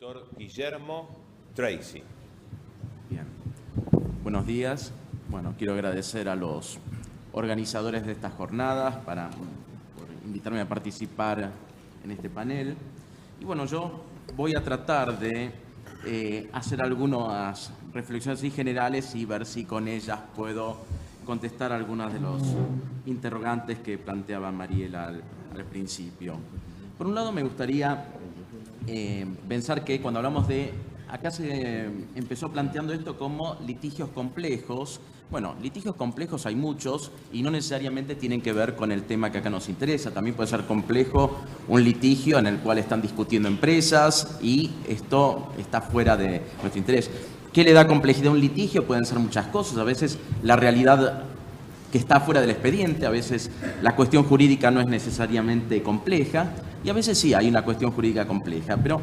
Doctor Guillermo Tracy. Bien. Buenos días. Bueno, quiero agradecer a los organizadores de estas jornadas por invitarme a participar en este panel. Y bueno, yo voy a tratar de hacer algunas reflexiones así generales y ver si con ellas puedo contestar algunas de los interrogantes que planteaba Mariela al principio. Por un lado, me gustaría pensar que cuando hablamos de... Acá se empezó planteando esto como litigios complejos. Bueno, litigios complejos hay muchos y no necesariamente tienen que ver con el tema que acá nos interesa. También puede ser complejo un litigio en el cual están discutiendo empresas y esto está fuera de nuestro interés. ¿Qué le da complejidad a un litigio? Pueden ser muchas cosas. A veces la realidad que está fuera del expediente, a veces la cuestión jurídica no es necesariamente compleja y a veces sí hay una cuestión jurídica compleja. Pero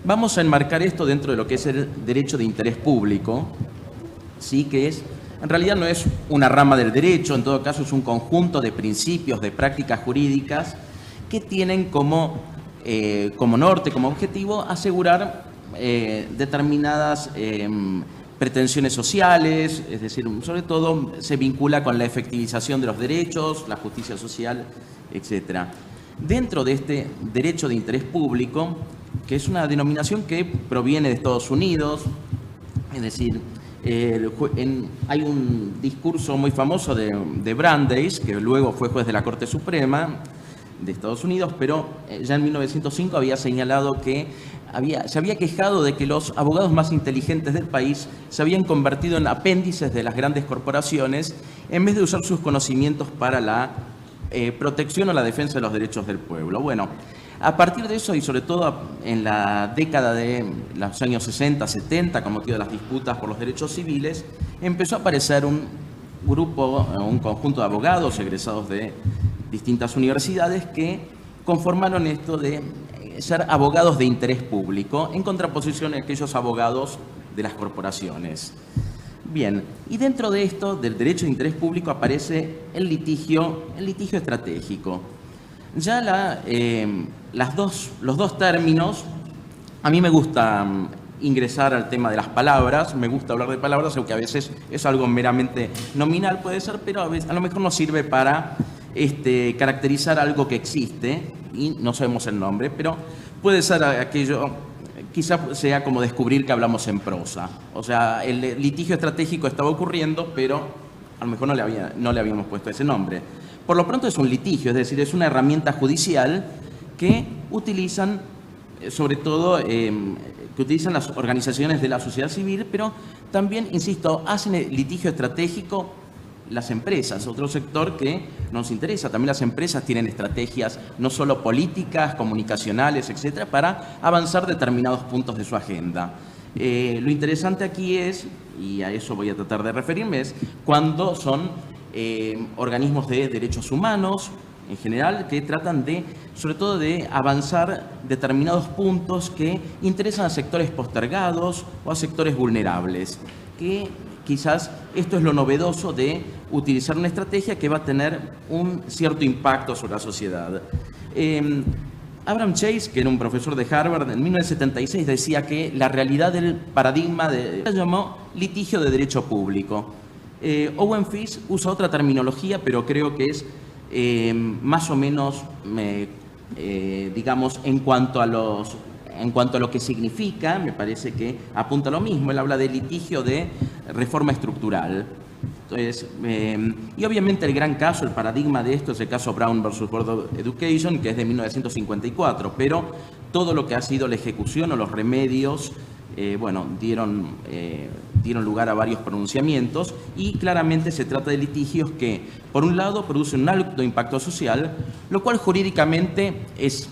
vamos a enmarcar esto dentro de lo que es el derecho de interés público, ¿sí? Que es, en realidad no es una rama del derecho, en todo caso es un conjunto de principios, de prácticas jurídicas que tienen como norte, como objetivo, asegurar determinadas pretensiones sociales, es decir, sobre todo se vincula con la efectivización de los derechos, la justicia social, etc. Dentro de este derecho de interés público, que es una denominación que proviene de Estados Unidos, es decir, hay un discurso muy famoso de Brandeis, que luego fue juez de la Corte Suprema de Estados Unidos, pero ya en 1905 había señalado que se había quejado de que los abogados más inteligentes del país se habían convertido en apéndices de las grandes corporaciones en vez de usar sus conocimientos para la protección o la defensa de los derechos del pueblo. Bueno, a partir de eso y sobre todo en la década de los años 60, 70, con motivo de las disputas por los derechos civiles, empezó a aparecer un grupo, un conjunto de abogados egresados de distintas universidades que conformaron esto de ser abogados de interés público en contraposición a aquellos abogados de las corporaciones. Bien, y dentro de esto, del derecho de interés público, aparece el litigio estratégico. Ya los dos términos, a mí me gusta ingresar al tema de las palabras, me gusta hablar de palabras, aunque a veces es algo meramente nominal, puede ser, pero a lo mejor nos sirve para caracterizar algo que existe y no sabemos el nombre, pero puede ser aquello, quizá sea como descubrir que hablamos en prosa. O sea, el litigio estratégico estaba ocurriendo, pero a lo mejor no le habíamos puesto ese nombre. Por lo pronto es un litigio, es decir, es una herramienta judicial que utilizan, sobre todo, que utilizan las organizaciones de la sociedad civil, pero también, insisto, hacen el litigio estratégico las empresas, otro sector que nos interesa. También las empresas tienen estrategias no solo políticas, comunicacionales, etcétera, para avanzar determinados puntos de su agenda. Lo interesante aquí es, y a eso voy a tratar de referirme, es cuando son organismos de derechos humanos, en general, que tratan de, sobre todo, de avanzar determinados puntos que interesan a sectores postergados o a sectores vulnerables, que quizás esto es lo novedoso de utilizar una estrategia que va a tener un cierto impacto sobre la sociedad. Abraham Chase, que era un profesor de Harvard, en 1976 decía que la realidad del paradigma se llamó litigio de derecho público. Owen Fish usa otra terminología, pero creo que es más o menos, digamos, en cuanto a lo que significa, me parece que apunta a lo mismo. Él habla de litigio de reforma estructural. Entonces, y obviamente el gran caso, el paradigma de esto es el caso Brown versus Board of Education, que es de 1954, pero todo lo que ha sido la ejecución o los remedios, bueno, dieron lugar a varios pronunciamientos y claramente se trata de litigios que, por un lado, producen un alto impacto social, lo cual jurídicamente es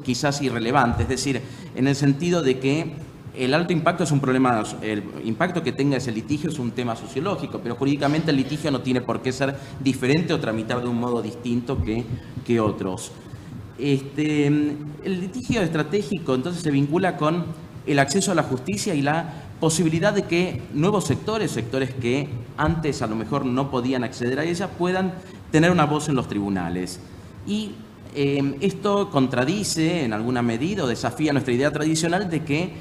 quizás irrelevante, es decir, en el sentido de que el alto impacto es un problema, el impacto que tenga ese litigio es un tema sociológico, pero jurídicamente el litigio no tiene por qué ser diferente o tramitar de un modo distinto que otros. El litigio estratégico entonces se vincula con el acceso a la justicia y la posibilidad de que nuevos sectores que antes a lo mejor no podían acceder a ella, puedan tener una voz en los tribunales. Y esto contradice en alguna medida o desafía nuestra idea tradicional de que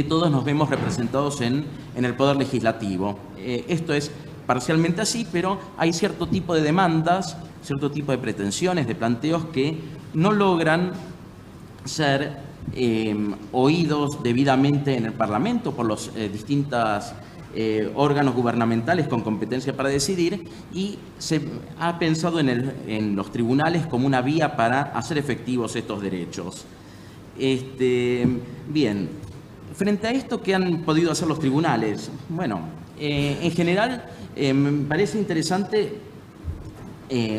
todos nos vemos representados en el poder legislativo. Esto es parcialmente así, pero hay cierto tipo de demandas, cierto tipo de pretensiones, de planteos que no logran ser oídos debidamente en el Parlamento por los distintos órganos gubernamentales con competencia para decidir, y se ha pensado en los tribunales como una vía para hacer efectivos estos derechos. Bien, frente a esto, ¿qué han podido hacer los tribunales? Bueno, en general me parece interesante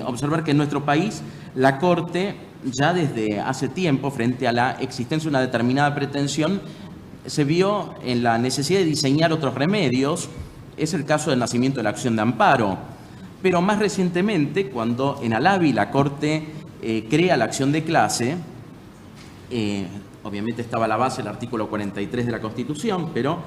observar que en nuestro país la Corte ya desde hace tiempo, frente a la existencia de una determinada pretensión, se vio en la necesidad de diseñar otros remedios. Es el caso del nacimiento de la acción de amparo. Pero más recientemente, cuando en Alavi la Corte crea la acción de clase, obviamente estaba a la base el artículo 43 de la Constitución, pero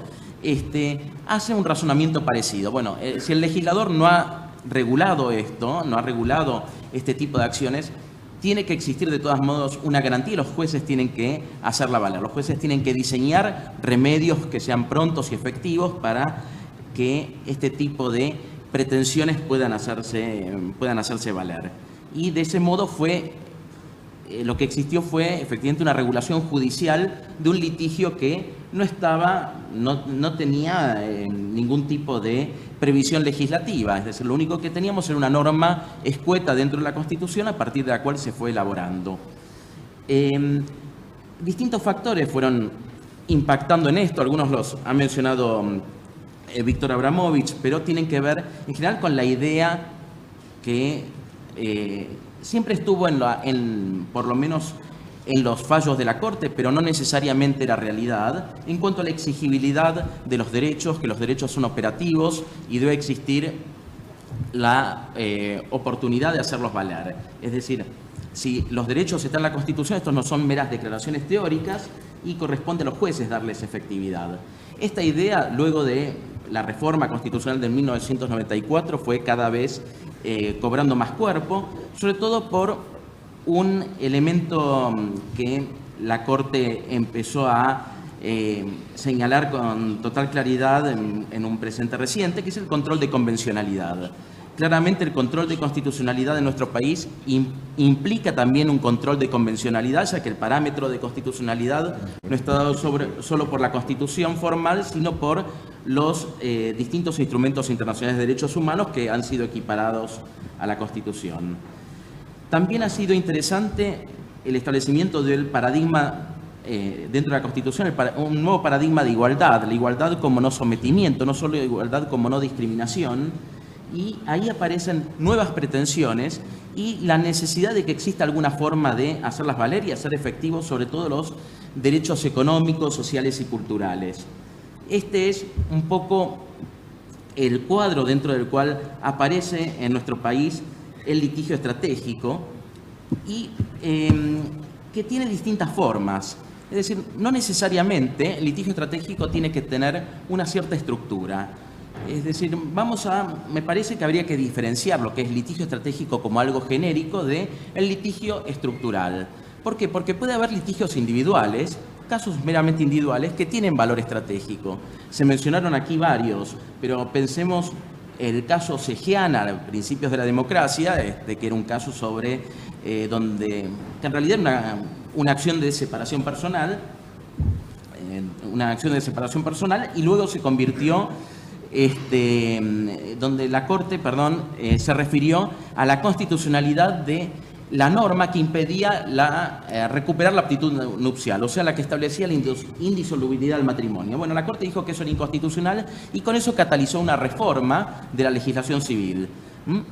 hace un razonamiento parecido. Bueno, si el legislador no ha regulado esto, no ha regulado este tipo de acciones, tiene que existir de todos modos una garantía y los jueces tienen que hacerla valer. Los jueces tienen que diseñar remedios que sean prontos y efectivos para que este tipo de pretensiones puedan hacerse valer. Y de ese modo lo que existió fue efectivamente una regulación judicial de un litigio que no tenía ningún tipo de previsión legislativa. Es decir, lo único que teníamos era una norma escueta dentro de la Constitución a partir de la cual se fue elaborando. Distintos factores fueron impactando en esto, algunos los ha mencionado Víctor Abramovich, pero tienen que ver en general con la idea que siempre estuvo por lo menos en los fallos de la Corte, pero no necesariamente era realidad, en cuanto a la exigibilidad de los derechos, que los derechos son operativos y debe existir la oportunidad de hacerlos valer. Es decir, si los derechos están en la Constitución, estos no son meras declaraciones teóricas y corresponde a los jueces darles efectividad. Esta idea, luego de la reforma constitucional de 1994, fue cada vez cobrando más cuerpo, sobre todo por un elemento que la Corte empezó a señalar con total claridad en un presente reciente, que es el control de convencionalidad. Claramente el control de constitucionalidad en nuestro país implica también un control de convencionalidad, ya que el parámetro de constitucionalidad no está dado solo por la Constitución formal, sino por los distintos instrumentos internacionales de derechos humanos que han sido equiparados a la Constitución. También ha sido interesante el establecimiento del paradigma dentro de la Constitución, un nuevo paradigma de igualdad, la igualdad como no sometimiento, no solo igualdad como no discriminación, y ahí aparecen nuevas pretensiones y la necesidad de que exista alguna forma de hacerlas valer y hacer efectivos sobre todo los derechos económicos, sociales y culturales. Este es un poco el cuadro dentro del cual aparece en nuestro país el litigio estratégico y que tiene distintas formas. Es decir, no necesariamente el litigio estratégico tiene que tener una cierta estructura. Es decir, me parece que habría que diferenciar lo que es litigio estratégico como algo genérico de el litigio estructural. ¿Por qué? Porque puede haber litigios individuales, casos meramente individuales, que tienen valor estratégico. Se mencionaron aquí varios, pero pensemos el caso Cegiana, a principios de la democracia, que era un caso sobre que en realidad era una acción de separación personal, y luego se convirtió, donde la Corte, se refirió a la constitucionalidad de la norma que impedía recuperar la aptitud nupcial, o sea, la que establecía la indisolubilidad del matrimonio. Bueno, la Corte dijo que eso era inconstitucional y con eso catalizó una reforma de la legislación civil.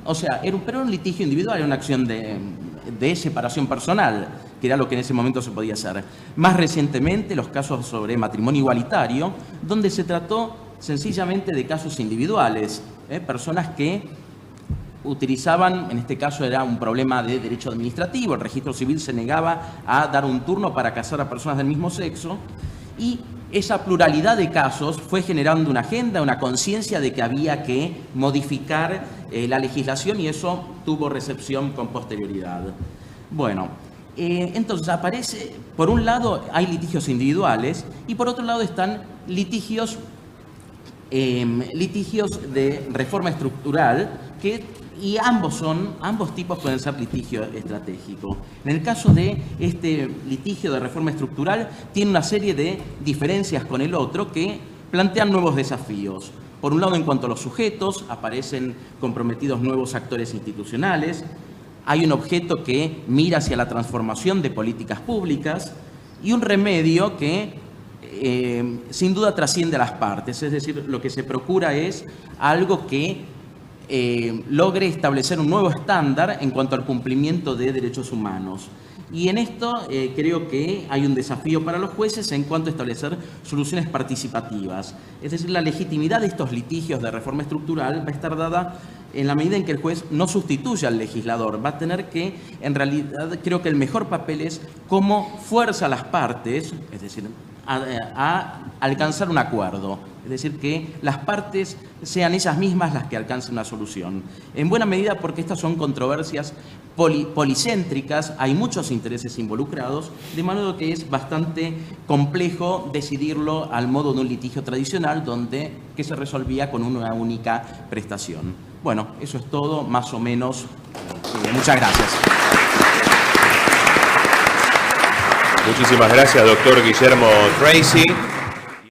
O sea, pero era un litigio individual, era una acción de separación personal, que era lo que en ese momento se podía hacer. Más recientemente, los casos sobre matrimonio igualitario, donde se trató sencillamente de casos individuales, personas que utilizaban, en este caso era un problema de derecho administrativo, el registro civil se negaba a dar un turno para casar a personas del mismo sexo, y esa pluralidad de casos fue generando una agenda, una conciencia de que había que modificar la legislación y eso tuvo recepción con posterioridad. Bueno, entonces aparece, por un lado hay litigios individuales y por otro lado están litigios de reforma estructural y ambos tipos pueden ser litigio estratégico. En el caso de este litigio de reforma estructural, tiene una serie de diferencias con el otro que plantean nuevos desafíos. Por un lado, en cuanto a los sujetos, aparecen comprometidos nuevos actores institucionales, hay un objeto que mira hacia la transformación de políticas públicas y un remedio que sin duda trasciende a las partes, es decir, lo que se procura es algo que logre establecer un nuevo estándar en cuanto al cumplimiento de derechos humanos. Y en esto creo que hay un desafío para los jueces en cuanto a establecer soluciones participativas. Es decir, la legitimidad de estos litigios de reforma estructural va a estar dada en la medida en que el juez no sustituya al legislador. Va a tener que, en realidad, creo que el mejor papel es cómo fuerza a las partes, es decir, a alcanzar un acuerdo. Es decir, que las partes sean ellas mismas las que alcancen una solución. En buena medida porque estas son controversias policéntricas, hay muchos intereses involucrados, de modo que es bastante complejo decidirlo al modo de un litigio tradicional que se resolvía con una única prestación. Bueno, eso es todo, más o menos. Muchas gracias. Muchísimas gracias, doctor Guillermo Tracy.